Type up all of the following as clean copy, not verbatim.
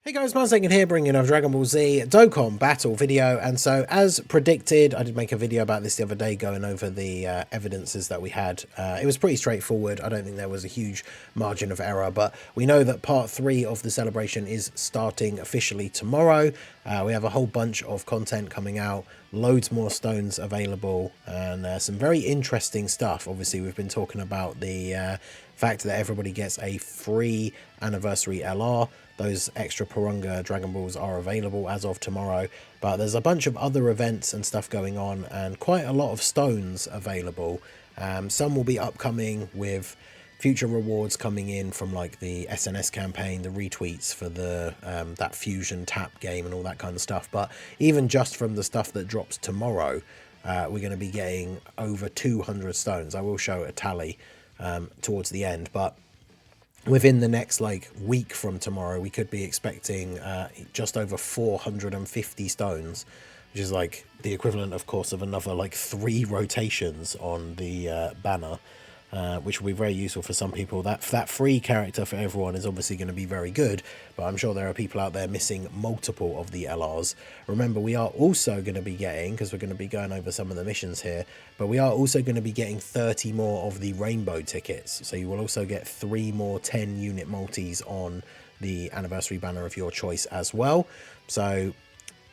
Hey guys, Mansagan here, bringing another Dragon Ball Z Dokkan battle video. And so, as predicted, I did make a video about this the other day, going over the evidences that we had. It was pretty straightforward. I don't think there was a huge margin of error, but we know that part 3 of the celebration is starting officially tomorrow. We have a whole bunch of content coming out, loads more stones available, and some very interesting stuff. Obviously, we've been talking about the fact that everybody gets a free anniversary LR. Those extra Purunga Dragon Balls are available as of tomorrow, but there's a bunch of other events and stuff going on, and quite a lot of stones available. Some will be upcoming, with future rewards coming in from like the SNS campaign, the retweets for the that fusion tap game and all that kind of stuff. But even just from the stuff that drops tomorrow, we're going to be getting over 200 stones. I will show a tally towards the end, but within the next like week from tomorrow, we could be expecting just over 450 stones, which is like the equivalent, of course, of another like 3 rotations on the banner, which will be very useful for some people. That free character for everyone is obviously going to be very good, but I'm sure there are people out there missing multiple of the LRs. Remember, we are also going to be getting, because we're going to be going over some of the missions here, but we are also going to be getting 30 more of the rainbow tickets. So you will also get 3 more 10 unit multis on the anniversary banner of your choice as well. So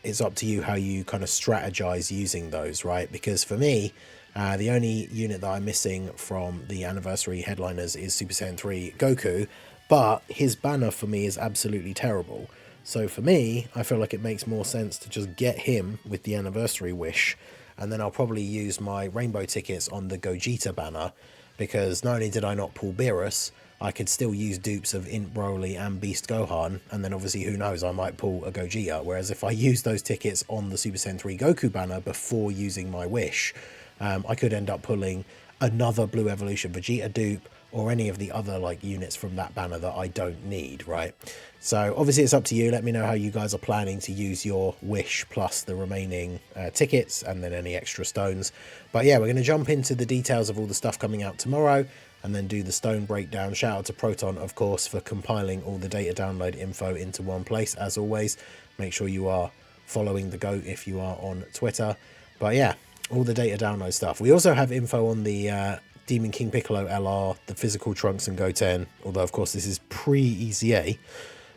it's up to you how you kind of strategize using those, right? Because for me, the only unit that I'm missing from the anniversary headliners is Super Saiyan 3 Goku, but his banner for me is absolutely terrible. So for me, I feel like it makes more sense to just get him with the anniversary wish, and then I'll probably use my rainbow tickets on the Gogeta banner, because not only did I not pull Beerus, I could still use dupes of Int Broly and Beast Gohan, and then obviously who knows, I might pull a Gogeta. Whereas if I use those tickets on the Super Saiyan 3 Goku banner before using my wish, I could end up pulling another Blue Evolution Vegeta dupe, or any of the other like units from that banner that I don't need, right? So obviously it's up to you. Let me know how you guys are planning to use your wish plus the remaining tickets and then any extra stones. But yeah, we're going to jump into the details of all the stuff coming out tomorrow and then do the stone breakdown. Shout out to Proton, of course, for compiling all the data download info into one place. As always, make sure you are following the GOAT if you are on Twitter. But yeah, all the data download stuff. We also have info on the Demon King Piccolo LR, the physical Trunks and Goten, although of course this is pre-ECA.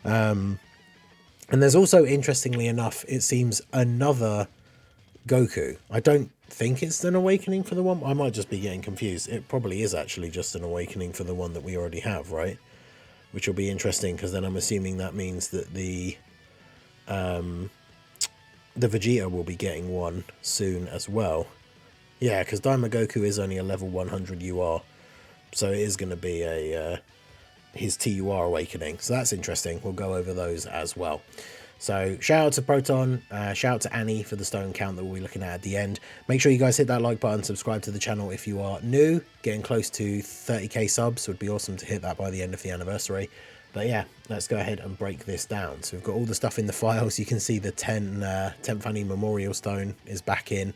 And there's also, interestingly enough, it seems another Goku. I don't think it's an awakening for the one. I might just be getting confused. It probably is actually just an awakening for the one that we already have, right? Which will be interesting, because then I'm assuming that means that the Vegeta will be getting one soon as well. Yeah, because Daima Goku is only a level 100 UR, so it is going to be a his TUR awakening. So that's interesting. We'll go over those as well. So shout out to Proton, shout out to Annie for the stone count that we'll be looking at the end. Make sure you guys hit that like button, subscribe to the channel if you are new. Getting close to 30k subs would be awesome to hit that by the end of the anniversary. But yeah, let's go ahead and break this down. So we've got all the stuff in the files. You can see the 10th Annie Memorial Stone is back in,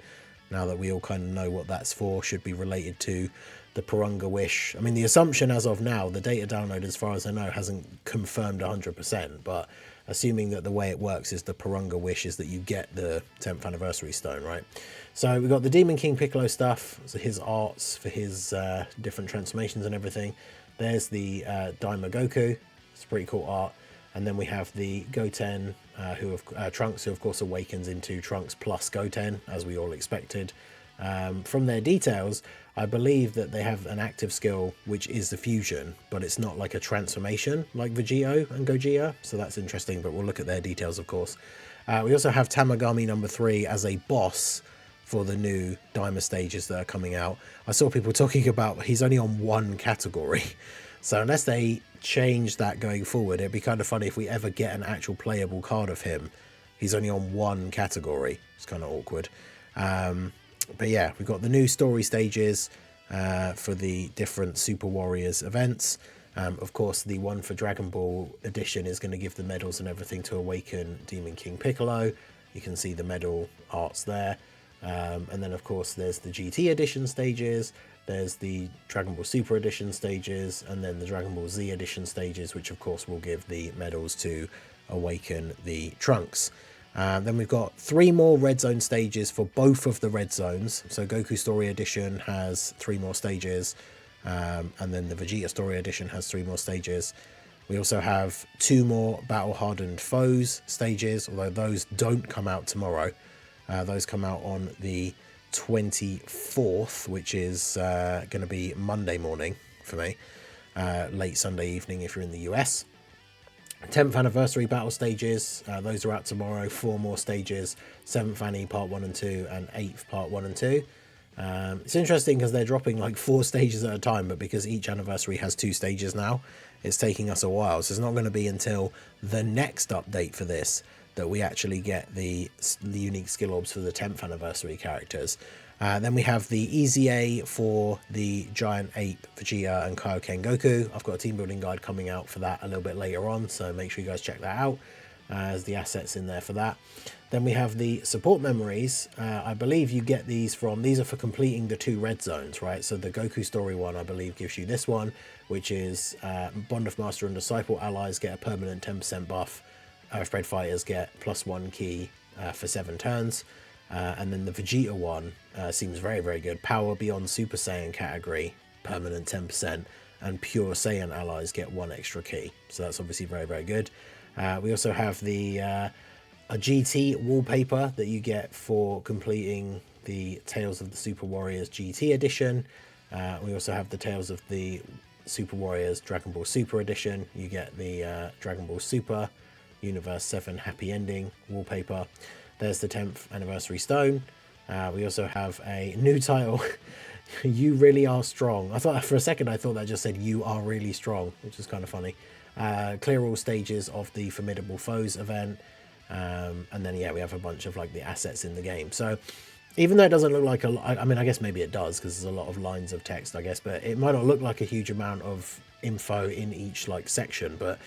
now that we all kind of know what that's for. Should be related to the Purunga Wish. I mean, the assumption as of now, the data download, as far as I know, hasn't confirmed 100%, but assuming that the way it works is the Purunga Wish is that you get the 10th anniversary stone, right? So we've got the Demon King Piccolo stuff, so his arts for his different transformations and everything. There's the Daima Goku. It's a pretty cool art. And then we have the Goten, Trunks, who of course awakens into Trunks plus Goten, as we all expected. From their details, I believe that they have an active skill, which is the fusion, but it's not like a transformation like Vegito and Gogeta, so that's interesting, but we'll look at their details, of course. We also have Tamagami number 3 as a boss for the new Daima stages that are coming out. I saw people talking about he's only on 1 category, so unless they change that going forward, it'd be kind of funny if we ever get an actual playable card of him. He's only on 1 category. It's kind of awkward. But yeah, we've got the new story stages for the different Super Warriors events. Of course, the one for Dragon Ball edition is going to give the medals and everything to awaken Demon King Piccolo. You can see the medal arts there. And then, of course, there's the GT edition stages. There's the Dragon Ball Super edition stages, and then the Dragon Ball Z edition stages, which of course will give the medals to awaken the Trunks. Then we've got 3 more red zone stages for both of the red zones. So Goku Story Edition has 3 more stages, and then the Vegeta Story Edition has 3 more stages. We also have 2 more Battle Hardened Foes stages, although those don't come out tomorrow. Those come out on the 24th, which is going to be Monday morning for me, late Sunday evening if you're in the US. 10th anniversary battle stages, those are out tomorrow. 4 more stages, 7th Annie part 1 and 2 and 8th part 1 and 2. It's interesting because they're dropping like 4 stages at a time, but because each anniversary has 2 stages now, it's taking us a while. So it's not going to be until the next update for this that we actually get the unique skill orbs for the 10th anniversary characters. Then we have the Easy A for the Giant Ape, Vegeta and Kaioken Goku. I've got a team building guide coming out for that a little bit later on, so make sure you guys check that out. There's the assets in there for that. Then we have the support memories. I believe you get these from, these are for completing the 2 red zones, right? So the Goku Story one, I believe, gives you this one, which is Bond of Master and Disciple allies get a permanent 10% buff. Earthbred fighters get +1 key for 7 turns. And then the Vegeta one seems very, very good. Power Beyond Super Saiyan category, permanent 10%. And Pure Saiyan allies get 1 extra key. So that's obviously very, very good. We also have the a GT wallpaper that you get for completing the Tales of the Super Warriors GT edition. We also have the Tales of the Super Warriors Dragon Ball Super edition. You get the Dragon Ball Super Universe 7 Happy Ending wallpaper. There's the 10th anniversary stone. We also have a new title, You Really Are Strong. I thought for a second I thought that just said You Are Really Strong, which is kind of funny. Clear all stages of the Formidable Foes event. And then yeah, we have a bunch of like the assets in the game. So even though it doesn't look like I mean, I guess maybe it does because there's a lot of lines of text, I guess, but it might not look like a huge amount of info in each like section, but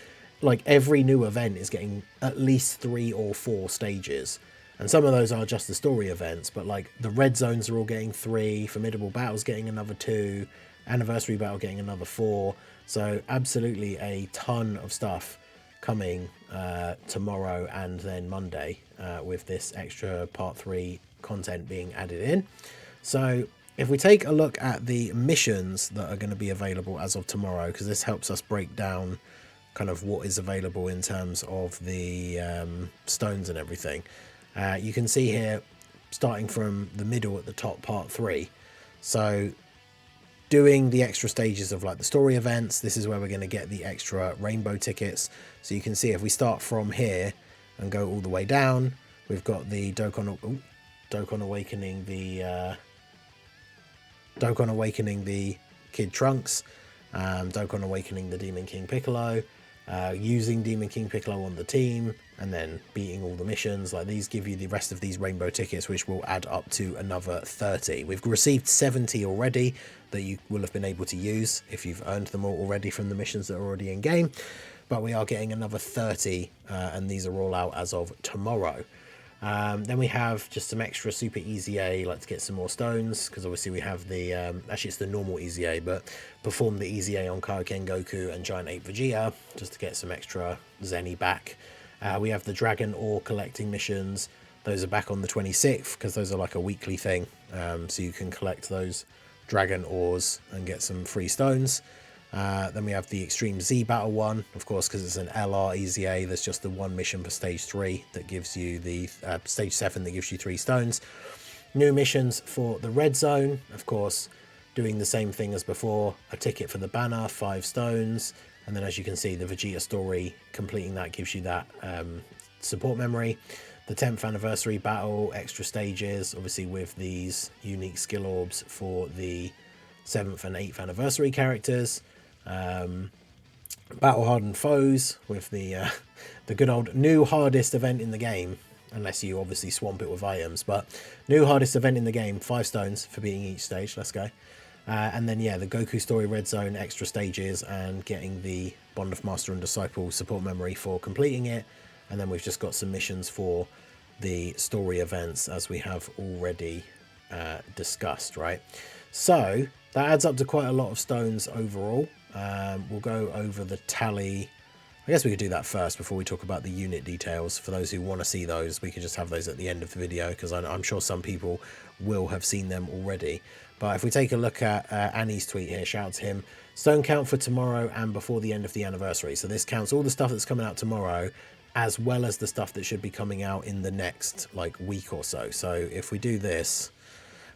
like every new event is getting at least 3 or 4 stages. And some of those are just the story events, but like the red zones are all getting 3, Formidable Battle's getting another 2, Anniversary Battle getting another 4. So absolutely a ton of stuff coming tomorrow and then Monday with this extra part 3 content being added in. So if we take a look at the missions that are going to be available as of tomorrow, because this helps us break down kind of what is available in terms of the stones and everything. You can see here, starting from the middle at the top, part 3. So doing the extra stages of like the story events, this is where we're going to get the extra rainbow tickets. So you can see if we start from here and go all the way down, we've got the Dokkan Awakening the Kid Trunks, Dokkan Awakening the Demon King Piccolo, using Demon King Piccolo on the team, and then beating all the missions. Like these give you the rest of these rainbow tickets, which will add up to another 30. We've received 70 already that you will have been able to use if you've earned them all already from the missions that are already in game, but we are getting another 30 and these are all out as of tomorrow. Then we have just some extra super easy A, like to get some more stones, because obviously we have the actually it's the normal easy A, but perform the easy A on Kaioken Goku and Giant Ape Vegeta just to get some extra Zenny back. We have the Dragon Ore collecting missions. Those are back on the 26th because those are like a weekly thing, so you can collect those Dragon Ores and get some free stones. Then we have the Extreme Z Battle one, of course, because it's an LR Easy A. There's just the 1 mission for stage 3 that gives you the stage 7 that gives you 3 stones. New missions for the red zone, of course, doing the same thing as before. A ticket for the banner, 5 stones, and then as you can see, the Vegeta story, completing that gives you that support memory. The 10th anniversary battle, extra stages, obviously with these unique skill orbs for the 7th and 8th anniversary characters. Battle Hardened Foes with the good old new hardest event in the game, unless you obviously swamp it with items, but new hardest event in the game, 5 stones for beating each stage. Let's go. And then yeah, the Goku story red zone, extra stages, and getting the Bond of Master and Disciple support memory for completing it. And then we've just got some missions for the story events, as we have already discussed, right? So that adds up to quite a lot of stones overall. We'll go over the tally I guess we could do that first before we talk about the unit details. For those who want to see those, we could just have those at the end of the video, because I'm sure some people will have seen them already. But if we take a look at Annie's tweet here, shout out to him. Stone count for tomorrow and before the end of the anniversary. So this counts all the stuff that's coming out tomorrow, as well as the stuff that should be coming out in the next like week or so. So if we do this,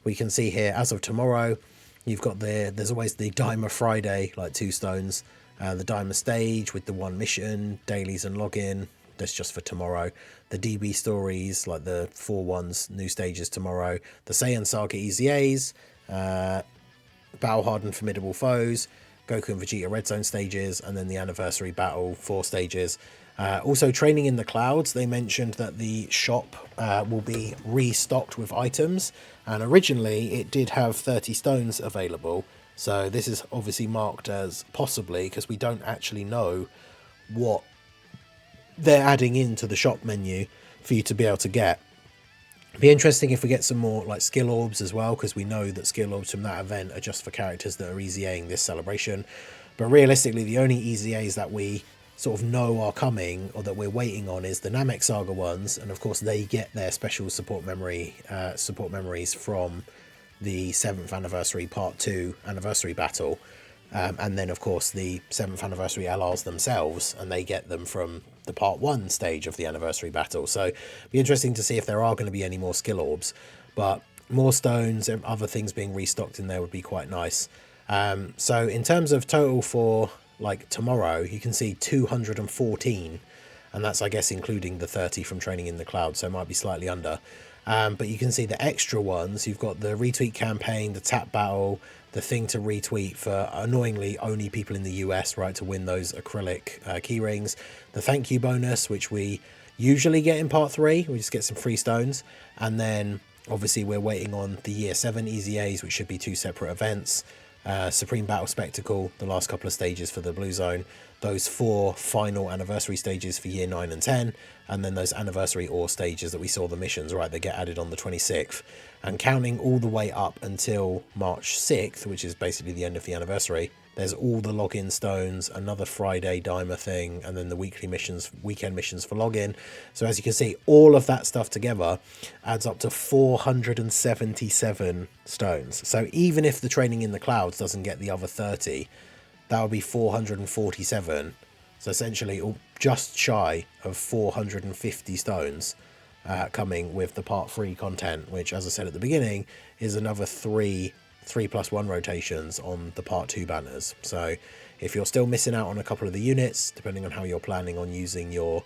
we can see here, as of tomorrow, you've got there's always the Dimer Friday, like 2 stones. The Dimer Stage with the 1 mission, dailies and login. That's just for tomorrow. The DB stories, like the 4 ones, new stages tomorrow. The Saiyan Saga EZAs, Battle Hardened Formidable Foes, Goku and Vegeta Red Zone stages, and then the Anniversary Battle 4 stages. Also, Training in the Clouds, they mentioned that the shop will be restocked with items, and originally it did have 30 stones available. So this is obviously marked as possibly, because we don't actually know what they're adding into the shop menu for you to be able to get. It'd be interesting if we get some more like skill orbs as well, because we know that skill orbs from that event are just for characters that are EZAing this celebration. But realistically, the only EZAs that we sort of know are coming, or that we're waiting on, is the Namek Saga ones, and of course they get their special support memories from the 7th anniversary part 2 anniversary battle, and then of course the 7th anniversary LRs themselves, and they get them from the part 1 stage of the anniversary battle. So it'd be interesting to see if there are going to be any more skill orbs, but more stones and other things being restocked in there would be quite nice. So in terms of total for like tomorrow, you can see 214, and that's, I guess, including the 30 from Training in the Cloud, so it might be slightly under. But you can see the extra ones. You've got the retweet campaign, the tap battle, the thing to retweet for annoyingly only people in the US, right, to win those acrylic key rings, the thank you bonus, which we usually get in part 3, we just get some free stones, and then obviously we're waiting on the year 7 EZAs, which should be 2 separate events, Supreme Battle Spectacle, the last couple of stages for the Blue Zone, those 4 final anniversary stages for year 9 and 10, and then those anniversary ore stages that we saw the missions, right, that get added on the 26th, and counting all the way up until March 6th, which is basically the end of the anniversary. There's all the login stones, another Friday Dimer thing, and then the weekly missions, weekend missions for login. So as you can see, all of that stuff together adds up to 477 stones. So even if the Training in the Clouds doesn't get the other 30, that would be 447. So essentially just shy of 450 stones coming with the part 3 content, which, as I said at the beginning, is another 3+1 rotations on the part 2 banners. So if you're still missing out on a couple of the units, depending on how you're planning on using your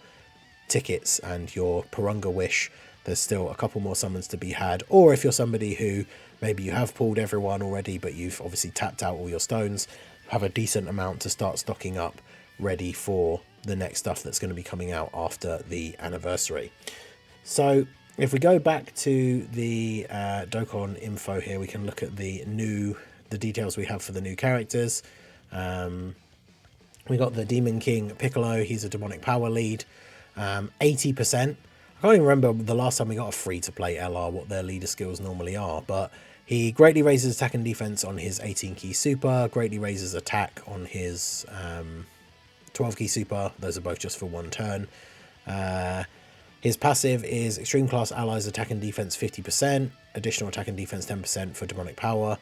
tickets and your Purunga Wish, there's still a couple more summons to be had. Or if you're somebody who maybe you have pulled everyone already, but you've obviously tapped out all your stones, have a decent amount to start stocking up, ready for the next stuff that's going to be coming out after the anniversary. So if we go back to the Dokkan info here, we can look at the details we have for the new characters. We got the Demon King Piccolo. He's a demonic power lead, 80%. I can't even remember the last time we got a free-to-play LR, what their leader skills normally are, but he greatly raises attack and defense on his 18-key super, greatly raises attack on his 12-key super. Those are both just for 1 turn. His passive is Extreme Class Allies attack and defense 50%, additional attack and defense 10% for demonic power,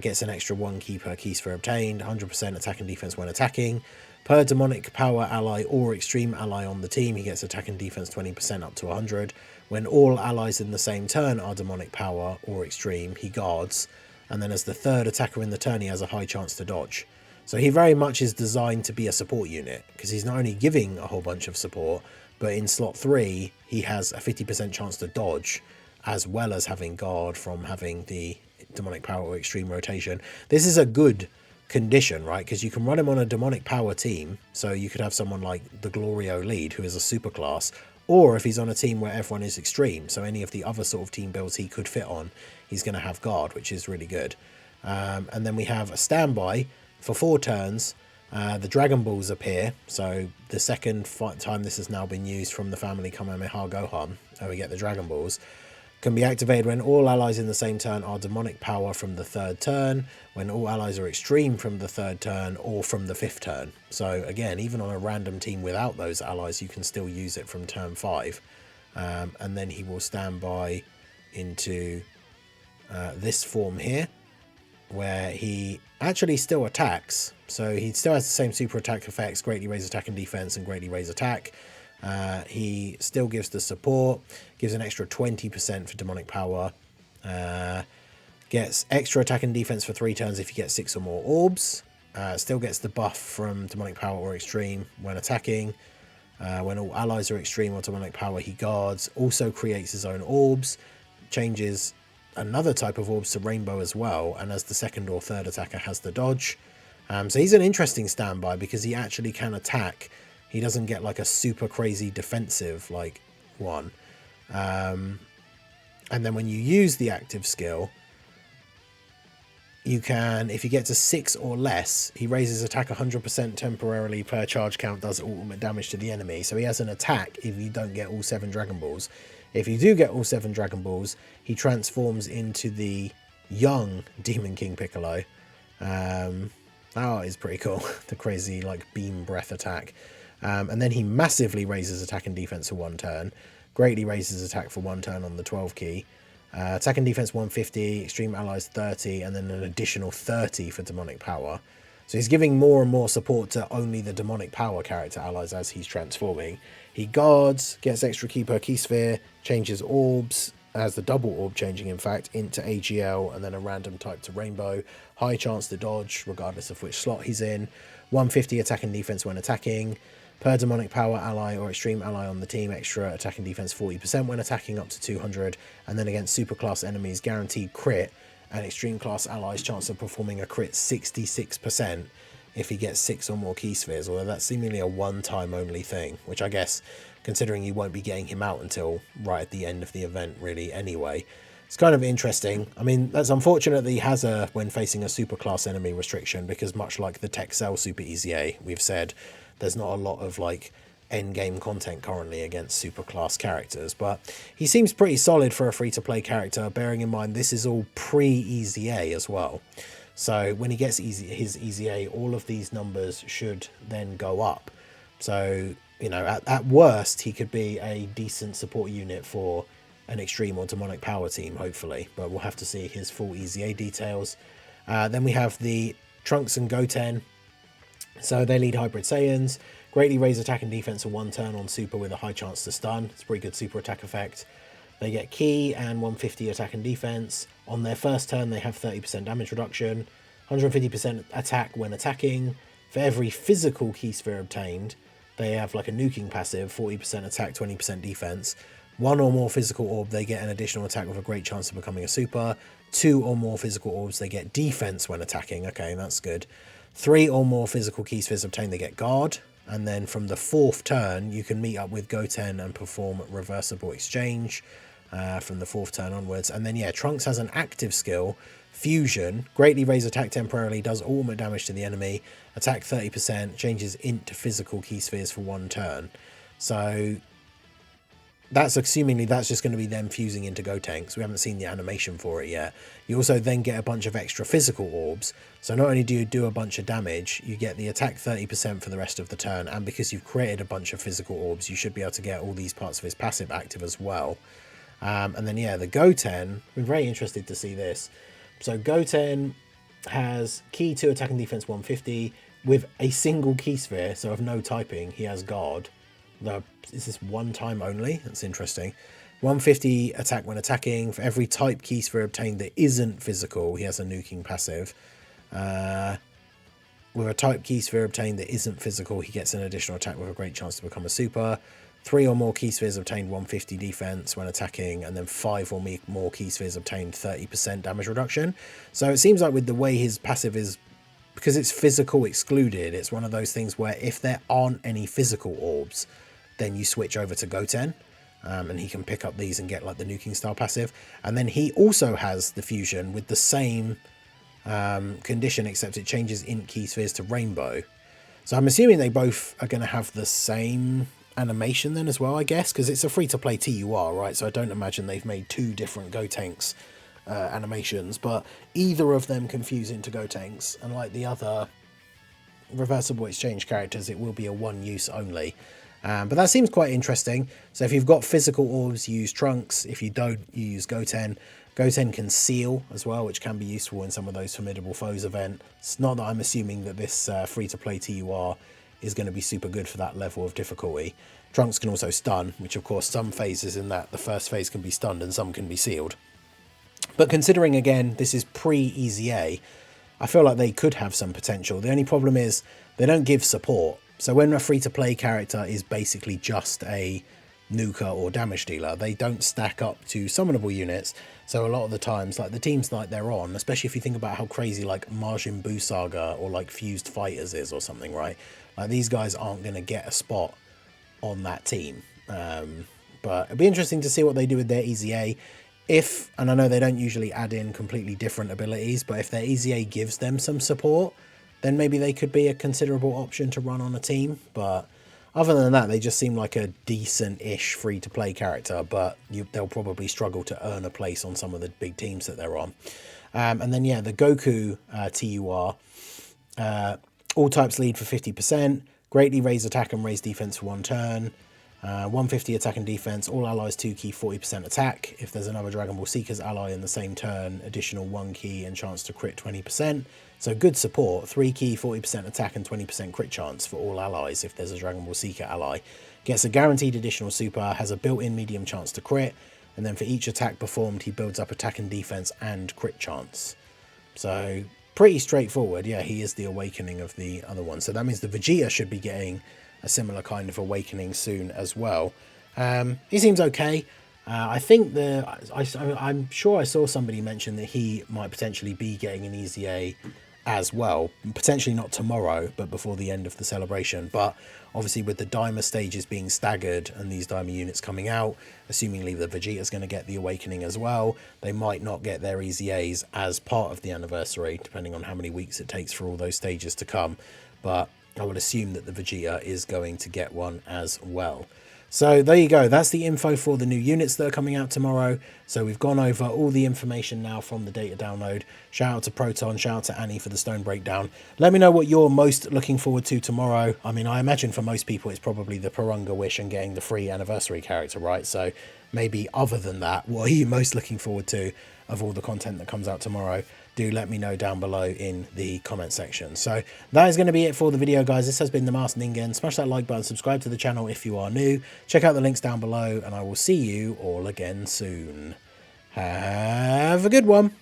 gets an extra 1 key per key sphere obtained, 100% attack and defense when attacking. Per demonic power ally or extreme ally on the team, he gets attack and defense 20% up to 100. When all allies in the same turn are demonic power or extreme, he guards, and then as the 3rd attacker in the turn, he has a high chance to dodge. So he very much is designed to be a support unit, because he's not only giving a whole bunch of support, but in slot 3, he has a 50% chance to dodge, as well as having guard from having the demonic power or extreme rotation. This is a good condition, right? Because you can run him on a demonic power team, so you could have someone like the Glorio lead, who is a super class, or if he's on a team where everyone is extreme, so any of the other sort of team builds he could fit on, he's going to have guard, which is really good. And then we have a standby for 4 turns. The Dragon Balls appear, so the second time this has now been used from the family Kamehameha Gohan, we get the Dragon Balls. Can be activated when all allies in the same turn are demonic power from the 3rd turn, when all allies are extreme from the 3rd turn, or from the 5th turn. So again, even on a random team without those allies, you can still use it from turn 5. And then he will stand by into this form here, where he actually still attacks. So he still has the same super attack effects, greatly raise attack and defense, and greatly raise attack. He still gives the support, gives an extra 20% for demonic power, gets extra attack and defense for 3 turns if you get 6 or more orbs, still gets the buff from demonic power or extreme when attacking. When all allies are extreme or demonic power, he guards, also creates his own orbs, changes another type of orbs to rainbow as well, and as the 2nd or 3rd attacker has the dodge. So he's an interesting standby because he actually can attack. He doesn't get like a super crazy defensive like one. And then when you use the active skill, you can, if you get to 6 or less, he raises attack 100% temporarily per charge count, does ultimate damage to the enemy. So he has an attack if you don't get all 7 Dragon Balls. If you do get all 7 Dragon Balls, he transforms into the young Demon King Piccolo. That is pretty cool. The crazy like beam breath attack. And then he massively raises attack and defense for 1 turn. Greatly raises attack for 1 turn on the 12 key. Attack and defense 150, extreme allies 30, and then an additional 30 for demonic power. So he's giving more and more support to only the demonic power character allies as he's transforming. He guards, gets extra key per key sphere, changes orbs, has the double orb changing in fact, into AGL, and then a random type to rainbow. High chance to dodge regardless of which slot he's in. 150 attack and defense when attacking. Per demonic power ally or extreme ally on the team, extra attack and defense 40% when attacking up to 200, and then against superclass enemies, guaranteed crit, and extreme class allies chance of performing a crit 66% if he gets 6 or more key spheres, although that's seemingly a one-time only thing, which I guess, considering you won't be getting him out until right at the end of the event really anyway, it's kind of interesting. I mean, that's unfortunate that he has a when facing a superclass enemy restriction, because much like the Tech Cell Super EZA, we've said there's not a lot of like end game content currently against superclass characters, but he seems pretty solid for a free-to-play character, bearing in mind this is all pre-EZA as well. So when he gets his EZA, all of these numbers should then go up. So, you know, at worst, he could be a decent support unit for an extreme or demonic power team, hopefully, but we'll have to see his full EZA details. Then we have the Trunks and Goten. So they lead Hybrid Saiyans, greatly raise attack and defense for 1 turn on super with a high chance to stun. It's a pretty good super attack effect. They get Ki and 150 attack and defense. On their first turn, they have 30% damage reduction, 150% attack when attacking. For every physical Ki sphere obtained, they have like a nuking passive, 40% attack, 20% defense. 1 or more physical orb, they get an additional attack with a great chance of becoming a super. 2 or more physical orbs, they get defense when attacking. Okay, that's good. 3 or more physical key spheres obtained, they get guard. And then from the 4th turn, you can meet up with Goten and perform reversible exchange from the 4th turn onwards. And then, yeah, Trunks has an active skill, Fusion, greatly raise attack temporarily, does ultimate damage to the enemy, attack 30%, changes int to physical key spheres for 1 turn. So that's assumingly that's just going to be them fusing into Goten, because we haven't seen the animation for it yet. You also then get a bunch of extra physical orbs. So not only do you do a bunch of damage, you get the attack 30% for the rest of the turn, and because you've created a bunch of physical orbs, you should be able to get all these parts of his passive active as well. And then, yeah, the Goten, I'm very interested to see this. So Goten has key to attack and defense 150 with a single key sphere, so of no typing, he has guard. Is this 1 time only? That's interesting. 150 attack when attacking. For every type key sphere obtained that isn't physical, he has a nuking passive. With a type key sphere obtained that isn't physical, he gets an additional attack with a great chance to become a super. 3 or more key spheres obtained 150 defense when attacking, and then 5 or more key spheres obtained 30% damage reduction. So it seems like with the way his passive is, because it's physical excluded, it's one of those things where if there aren't any physical orbs, then you switch over to Goten, and he can pick up these and get like the nuking style passive. And then he also has the fusion with the same condition, except it changes int key spheres to rainbow. So I'm assuming they both are going to have the same animation then as well, I guess, because it's a free-to-play TUR, right? So I don't imagine they've made two different Gotenks animations, but either of them can fuse into Gotenks, and like the other reversible exchange characters, it will be a one use only. But that seems quite interesting. So if you've got physical orbs, you use Trunks. If you don't, you use Goten. Goten can seal as well, which can be useful in some of those Formidable Foes event. It's not that I'm assuming that this free-to-play TUR is going to be super good for that level of difficulty. Trunks can also stun, which of course some phases in that, the first phase can be stunned and some can be sealed. But considering, again, this is pre-EZA, I feel like they could have some potential. The only problem is they don't give support. So when a free-to-play character is basically just a nuker or damage dealer, they don't stack up to summonable units. So a lot of the times, like the teams like they're on, especially if you think about how crazy like Majin Buu Saga or like Fused Fighters is or something, right? Like these guys aren't going to get a spot on that team. But it'll be interesting to see what they do with their EZA. If, and I know they don't usually add in completely different abilities, but if their EZA gives them some support, then maybe they could be a considerable option to run on a team. But other than that, they just seem like a decent-ish free-to-play character, but they'll probably struggle to earn a place on some of the big teams that they're on. And then, yeah, the Goku TUR, all types lead for 50%, greatly raise attack and raise defense for 1 turn, 150 attack and defense, all allies 2 key 40% attack. If there's another Dragon Ball Seekers ally in the same turn, additional 1 key and chance to crit 20%. So good support, 3 key 40% attack and 20% crit chance for all allies if there's a Dragon Ball Seeker ally. Gets a guaranteed additional super, has a built-in medium chance to crit, and then for each attack performed he builds up attack and defense and crit chance. So pretty straightforward. Yeah, he is the awakening of the other one. So that means the Vegeta should be getting a similar kind of awakening soon as well. He seems okay. I think I'm sure I saw somebody mention that he might potentially be getting an EZA as well. Potentially not tomorrow, but before the end of the celebration. But obviously with the Daima stages being staggered and these Daima units coming out, assumingly the Vegeta's going to get the awakening as well, they might not get their EZAs as part of the anniversary, depending on how many weeks it takes for all those stages to come. But I would assume that the Vegeta is going to get one as well. So there you go. That's the info for the new units that are coming out tomorrow. So we've gone over all the information now from the data download. Shout out to Proton, shout out to Annie for the stone breakdown. Let me know what you're most looking forward to tomorrow. I mean, I imagine for most people it's probably the Purunga Wish and getting the free anniversary character, right? So maybe other than that, what are you most looking forward to of all the content that comes out tomorrow? Do let me know down below in the comment section. So that is going to be it for the video, guys. This has been the Masked Ningen. Smash that like button, subscribe to the channel if you are new. Check out the links down below, and I will see you all again soon. Have a good one.